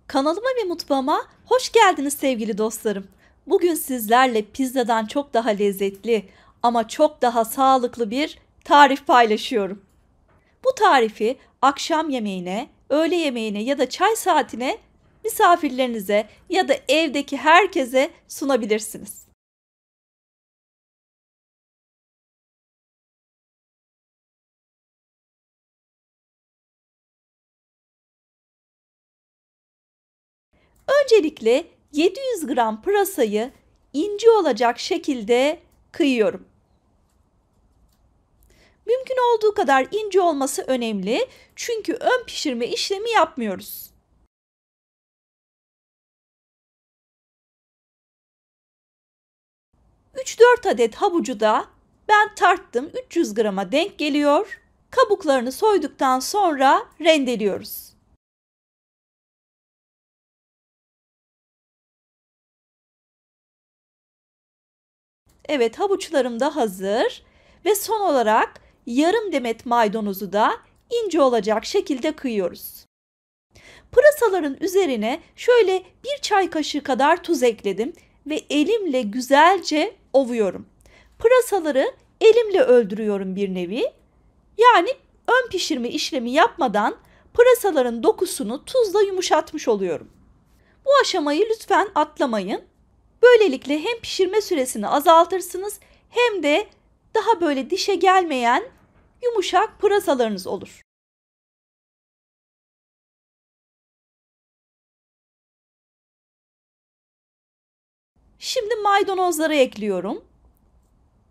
Kanalıma ve mutfağıma hoş geldiniz sevgili dostlarım. Bugün sizlerle pizzadan çok daha lezzetli ama çok daha sağlıklı bir tarif paylaşıyorum. Bu tarifi akşam yemeğine, öğle yemeğine ya da çay saatine misafirlerinize ya da evdeki herkese sunabilirsiniz. Öncelikle 700 gram pırasayı ince olacak şekilde kıyıyorum. Mümkün olduğu kadar ince olması önemli çünkü ön pişirme işlemi yapmıyoruz. 3-4 adet havucu da ben tarttım, 300 grama denk geliyor. Kabuklarını soyduktan sonra rendeliyoruz. Evet, havuçlarım da hazır ve son olarak yarım demet maydanozu da ince olacak şekilde kıyıyoruz. Pırasaların üzerine şöyle bir çay kaşığı kadar tuz ekledim ve elimle güzelce ovuyorum. Pırasaları elimle öldürüyorum bir nevi. Yani ön pişirme işlemi yapmadan pırasaların dokusunu tuzla yumuşatmış oluyorum. Bu aşamayı lütfen atlamayın. Böylelikle hem pişirme süresini azaltırsınız hem de daha böyle dişe gelmeyen yumuşak pırasalarınız olur. Şimdi maydanozları ekliyorum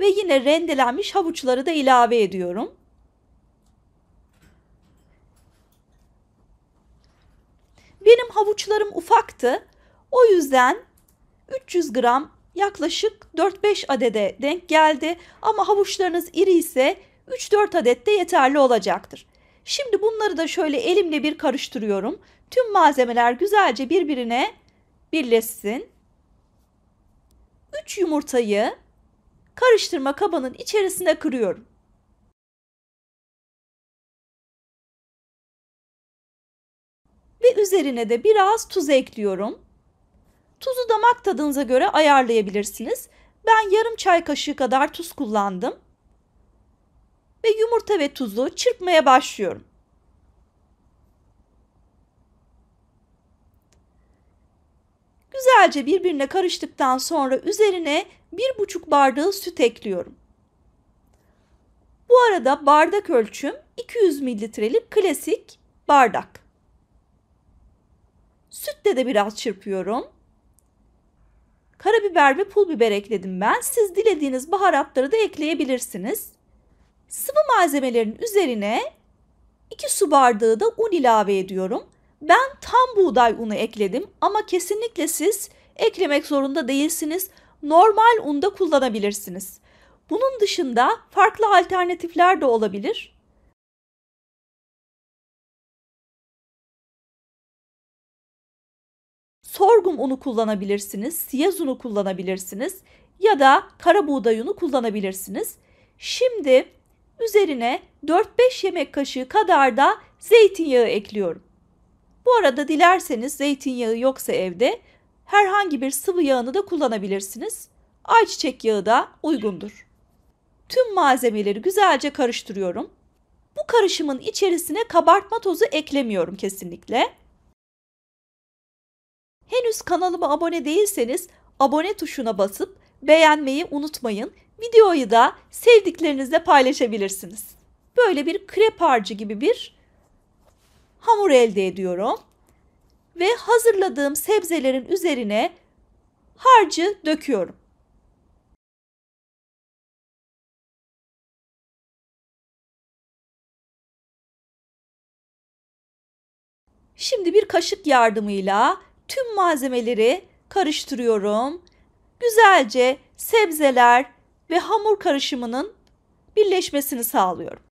ve yine rendelenmiş havuçları da ilave ediyorum. Benim havuçlarım ufaktı. O yüzden 300 gram yaklaşık 4-5 adede denk geldi ama havuçlarınız iri ise 3-4 adet de yeterli olacaktır. Şimdi bunları da şöyle elimle bir karıştırıyorum. Tüm malzemeler güzelce birbirine birleşsin. 3 yumurtayı karıştırma kabının içerisine kırıyorum. Ve üzerine de biraz tuz ekliyorum. Tuzu damak tadınıza göre ayarlayabilirsiniz. Ben yarım çay kaşığı kadar tuz kullandım. Ve yumurta ve tuzu çırpmaya başlıyorum. Güzelce birbirine karıştıktan sonra üzerine 1,5 bardağı süt ekliyorum. Bu arada bardak ölçüm 200 mililitrelik klasik bardak. Sütle de biraz çırpıyorum. Karabiber ve pul biber ekledim ben. Siz dilediğiniz baharatları da ekleyebilirsiniz. Sıvı malzemelerin üzerine 2 su bardağı da un ilave ediyorum. Ben tam buğday unu ekledim ama kesinlikle siz eklemek zorunda değilsiniz. Normal un da kullanabilirsiniz. Bunun dışında farklı alternatifler de olabilir. Sorghum unu kullanabilirsiniz, siyaz unu kullanabilirsiniz ya da kara buğday unu kullanabilirsiniz. Şimdi üzerine 4-5 yemek kaşığı kadar da zeytinyağı ekliyorum. Bu arada dilerseniz zeytinyağı yoksa evde herhangi bir sıvı yağını da kullanabilirsiniz. Ayçiçek yağı da uygundur. Tüm malzemeleri güzelce karıştırıyorum. Bu karışımın içerisine kabartma tozu eklemiyorum kesinlikle. Henüz kanalıma abone değilseniz abone tuşuna basıp beğenmeyi unutmayın. Videoyu da sevdiklerinizle paylaşabilirsiniz. Böyle bir krep harcı gibi bir hamur elde ediyorum. Ve hazırladığım sebzelerin üzerine harcı döküyorum. Şimdi bir kaşık yardımıyla tüm malzemeleri karıştırıyorum. Güzelce sebzeler ve hamur karışımının birleşmesini sağlıyorum.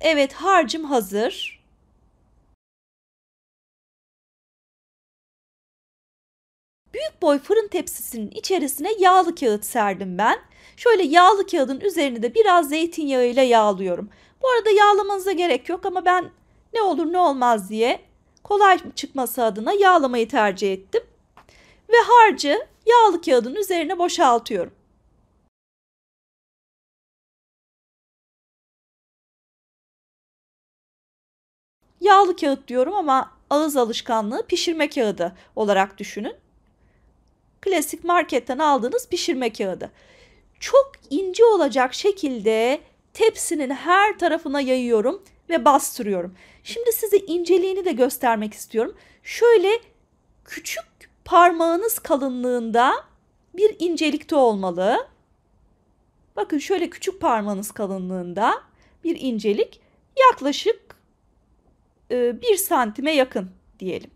Evet, harcım hazır. Büyük boy fırın tepsisinin içerisine yağlı kağıt serdim ben. Şöyle yağlı kağıdın üzerini de biraz zeytinyağıyla yağlıyorum. Bu arada yağlamanıza gerek yok ama ben ne olur ne olmaz diye kolay çıkması adına yağlamayı tercih ettim. Ve harcı yağlı kağıdın üzerine boşaltıyorum. Yağlı kağıt diyorum ama ağız alışkanlığı pişirme kağıdı olarak düşünün. Klasik marketten aldığınız pişirme kağıdı. Çok ince olacak şekilde tepsinin her tarafına yayıyorum ve bastırıyorum. Şimdi size inceliğini de göstermek istiyorum. Şöyle küçük parmağınız kalınlığında bir incelikte olmalı. Bakın şöyle küçük parmağınız kalınlığında bir incelik, yaklaşık 1 santime yakın diyelim.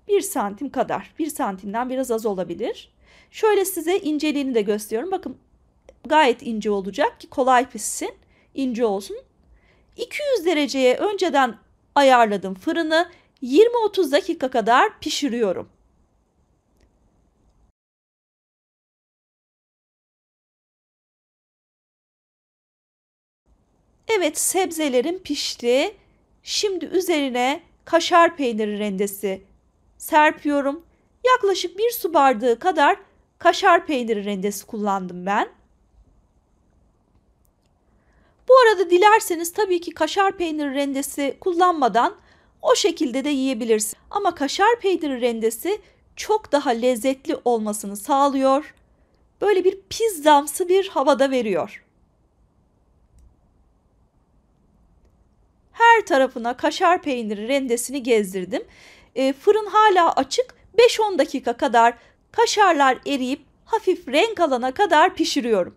1 santim kadar. 1 santimden biraz az olabilir. Şöyle size inceliğini de gösteriyorum. Bakın gayet ince olacak ki kolay pişsin. İnce olsun. 200 dereceye önceden ayarladım fırını. 20-30 dakika kadar pişiriyorum. Evet, sebzelerim pişti. Şimdi üzerine kaşar peyniri rendesi serpiyorum. Yaklaşık 1 su bardağı kadar kaşar peyniri rendesi kullandım ben. Bu arada dilerseniz tabii ki kaşar peyniri rendesi kullanmadan o şekilde de yiyebilirsiniz. Ama kaşar peyniri rendesi çok daha lezzetli olmasını sağlıyor. Böyle bir pizzamsı bir havada veriyor. Her tarafına kaşar peyniri rendesini gezdirdim. Fırın hala açık. 5-10 dakika kadar kaşarlar eriyip hafif renk alana kadar pişiriyorum.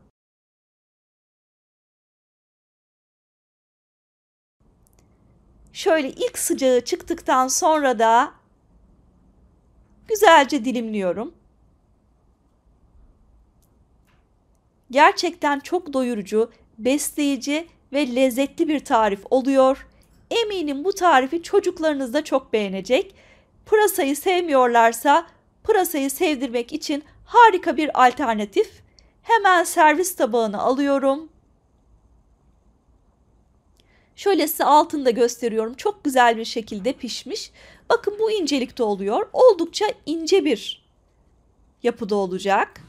Şöyle ilk sıcağı çıktıktan sonra da güzelce dilimliyorum. Gerçekten çok doyurucu, besleyici ve lezzetli bir tarif oluyor. Eminim bu tarifi çocuklarınız da çok beğenecek. Pırasayı sevmiyorlarsa pırasayı sevdirmek için harika bir alternatif. Hemen servis tabağına alıyorum. Şöyle size altında gösteriyorum. Çok güzel bir şekilde pişmiş. Bakın bu incelikte oluyor. Oldukça ince bir yapıda olacak.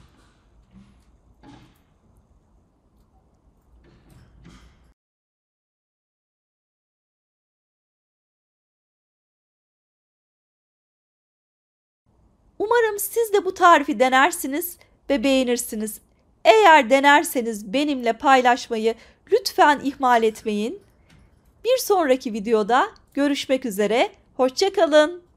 Umarım siz de bu tarifi denersiniz ve beğenirsiniz. Eğer denerseniz benimle paylaşmayı lütfen ihmal etmeyin. Bir sonraki videoda görüşmek üzere. Hoşça kalın.